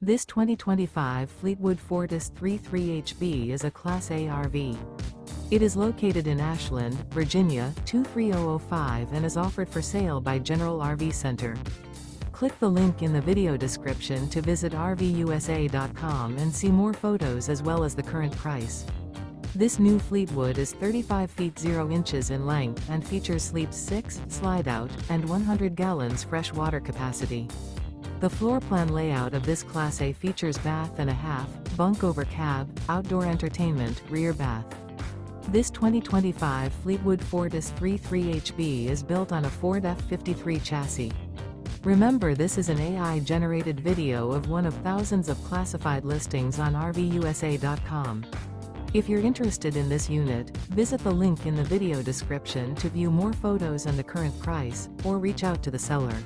This 2025 Fleetwood Fortis 33HB is a Class A RV. It is located in Ashland, Virginia, 23005 and is offered for sale by General RV Center. Click the link in the video description to visit RVUSA.com and see more photos as well as the current price. This new Fleetwood is 35 feet 0 inches in length and features sleeps 6, Slideout, and 100 gallons fresh water capacity. The floor plan layout of this Class A features bath and a half, bunk over cab, outdoor entertainment, rear bath. This 2025 Fleetwood Fortis 33HB is built on a Ford F53 chassis. Remember, this is an AI-generated video of one of thousands of classified listings on RVUSA.com. If you're interested in this unit, visit the link in the video description to view more photos and the current price, or reach out to the seller.